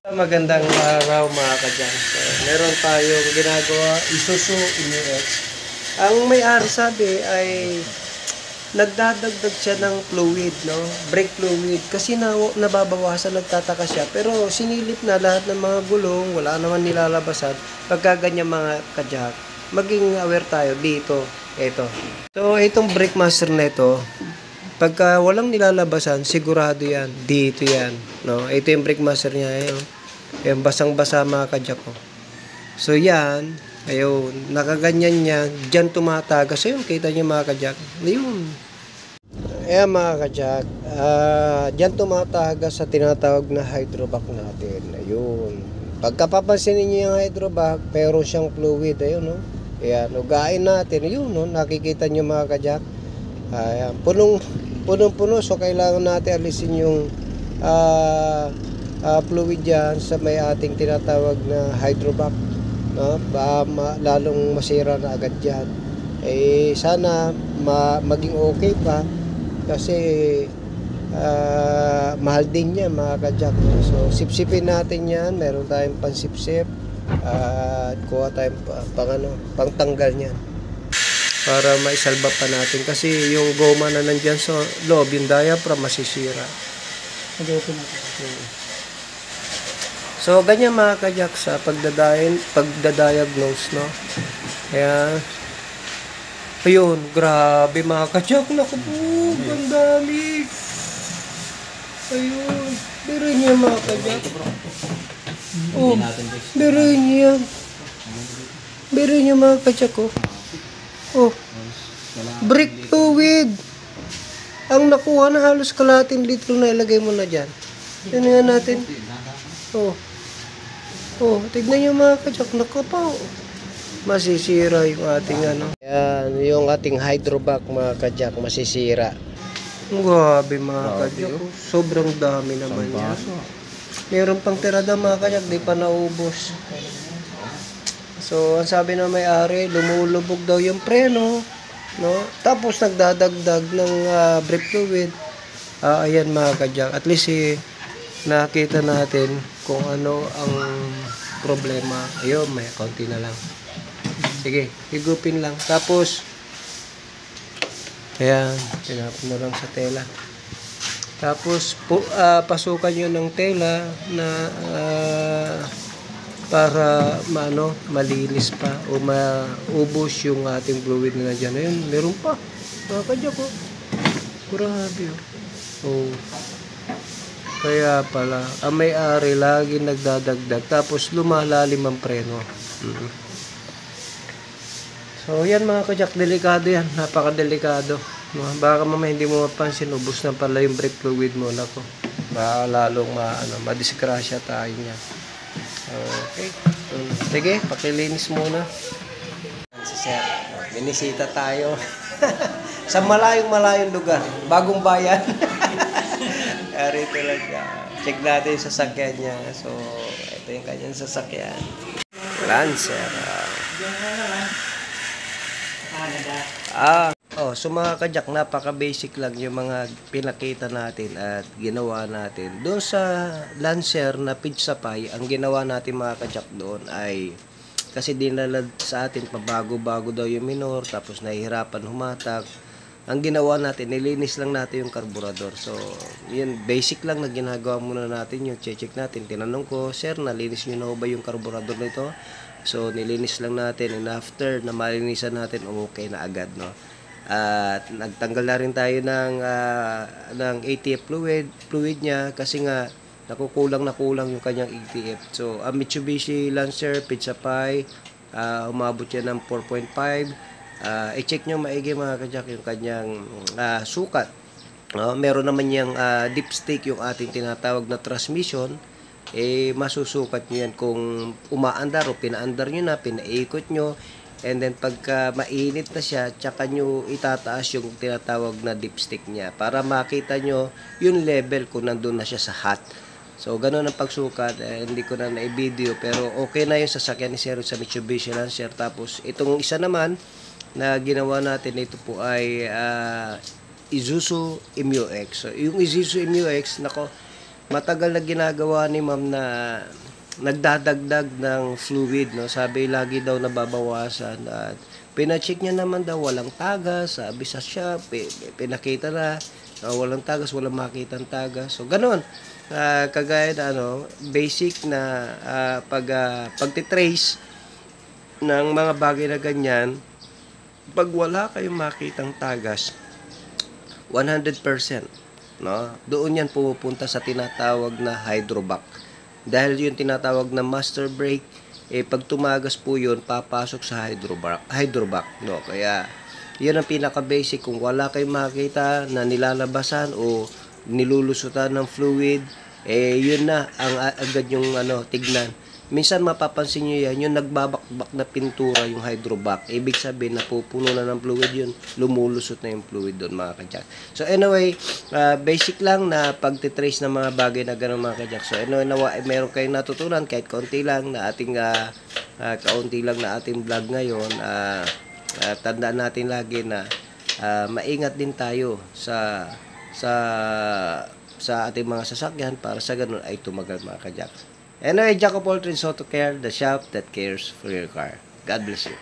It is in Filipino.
Magandang araw mga kadyan. So, meron tayong ginagawa, Isuzu MU-X. Ang may-ari sabi ay nagdadagdag siya ng fluid, no? Brake fluid. Kasi nababawasan, nagtataka siya. Pero sinilip na lahat ng mga gulong, wala naman nilalabasan. Pagka ganyan mga kadyak, maging aware tayo dito. Ito. So, itong brake master na ito, pagka walang nilalabasan, sigurado yan. Dito yan. No? Ito yung brake master niya. Yung basang-basa mga kadyak ko. So yan, ayun, nakaganyan yan, dyan tumatagas. Ayun, kita nyo mga kadyak. Ayun. Ayan mga kadyak, dyan tumatagas sa tinatawag na hydrovac natin. Ayun. Pagkapapansin niyo yung hydrovac, pero siyang fluid. Ayun, no? Ayan, ugain natin. Ayun, no? Nakikita nyo mga kadyak. Ayan, punong-puno. So kailangan natin alisin yung fluid dyan sa may ating tinatawag na hydrovac, no? Lalong masira na agad dyan. Sana maging okay pa kasi mahal din yan mga kadyak, no? So sipsipin natin yan, meron tayong pansipsip at kuha tayong pangtanggal niyan para maisalba pa natin kasi yung goma na nandyan sa loob, yung diaphragm masisira. Mag-open natin. So, ganyan mga kadyak sa pagdadiagnose, no? Kaya, ayun, grabe mga kadyak. Naku po, ang dami. Ayun, biruin niya mga kadyak. Oh, biruin niya. Biruin niya mga kadyak, oh. Oh, brake fluid. Ang nakuha na halos kalating litro na ilagay mo na dyan. Yan nga natin. Oh. Oh, tignan nyo mga kadyak, naku po. Masisira yung ating ano. Yan, yung ating hydrovac mga kadyak, masisira. Grabe mga kadyak, sobrang dami naman yan. Meron pang tirada mga kadyak, di pa naubos. So, ang sabi na may-ari, lumulubog daw yung preno, no? Tapos nagdadagdag ng brake fluid. Ayan mga kadyak, at least nakita natin kung ano ang problema. Ayun, may konti na lang. Sige, higupin lang. Tapos, ayan, tinapon na lang sa tela. Tapos, pasukan nyo ng tela na para malinis pa o maubos yung ating fluid na dyan. Ayun, meron pa. Mga kadyak, oh. Grabe, oh. Kaya pala, ang may-ari lagi nagdadagdag tapos lumalalim ang preno. So yan mga kadyak, delikado yan, napakadelikado. Baka mamaya hindi mo mapansin, ubos na pala yung brake fluid mo. Nako, baka lalong madisgrasya tayo niya. Okay, sige, pakilinis muna. Si Sir, binisita tayo sa malayong lugar, bagong bayan. Rito lang siya. Check natin yung sasakyan niya. So, ito yung kanyang sasakyan. Lancer. So mga kadyak, napaka-basic lang yung mga pinakita natin at ginawa natin. Doon sa Lancer na pizza pie, ang ginawa natin mga kadyak doon ay kasi dinalad sa atin pabago-bago daw yung minor, tapos nahihirapan humatak. Ang ginawa natin, nilinis lang natin yung karburador. So, yun, basic lang na ginagawa muna natin yung check natin. Tinanong ko, sir, nalinis nyo na ba yung karburador nito? So, nilinis lang natin and after na malinisan natin, okay na agad, no? At nagtanggal na rin tayo ng ATF fluid niya kasi nga nakukulang yung kanyang ATF. So, ang Mitsubishi Lancer Pizza Pie, umabot yan ng 4.5. I-check nyo maigi mga kadyak yung kanyang sukat. Meron naman yung dipstick, yung ating tinatawag na transmission. Masusukat nyo yan kung umaandar o pinaandar nyo na, pinaikot nyo. And then pagka mainit na siya, tsaka nyo itataas yung tinatawag na dipstick niya para makita nyo yung level kung nandun na siya sa hot. So, ganun ang pagsukat. Hindi ko na na-video pero okay na yung sasakyan ni Sir sa Mitsubishi Lancer. Tapos, itong isa naman na ginawa natin, ito po ay Isuzu MU-X. So, yung Isuzu MU-X, nako, matagal na ginagawa ni ma'am na nagdadagdag ng fluid, no? Sabi lagi daw nababawasan at pina-check niya naman daw walang tagas, sabi sa shop, pinakita na walang tagas, walang makitang tagas. So ganun. Kagaya na basic na pagtitrace ng mga bagay na ganyan, pag wala kayong makitang tagas, 100%, no? Doon yan pumupunta sa tinatawag na hydrovac. Dahil yung tinatawag na master brake, pag tumagas po yun, papasok sa hydrovac, no? Kaya, yun ang pinaka-basic. Kung wala kayong makita na nilalabasan o nilulusutan ng fluid, yun na ang agad yung tignan. Minsan mapapansin nyo yan, yung nagbabakbak na pintura, yung hydrovac. Ibig sabihin, napupuno na ng fluid yun, lumulusot na yung fluid doon, mga kajak. So anyway, basic lang na pagtitrace ng mga bagay na gano'n, mga kajak. So anyway, meron kayong natutunan, kahit kaunti lang na ating vlog ngayon. Tandaan natin lagi na maingat din tayo sa ating mga sasakyan para sa ganun ay tumagal, mga kajak. Anyway, Jack of all trades, auto care, the shop that cares for your car. God bless you.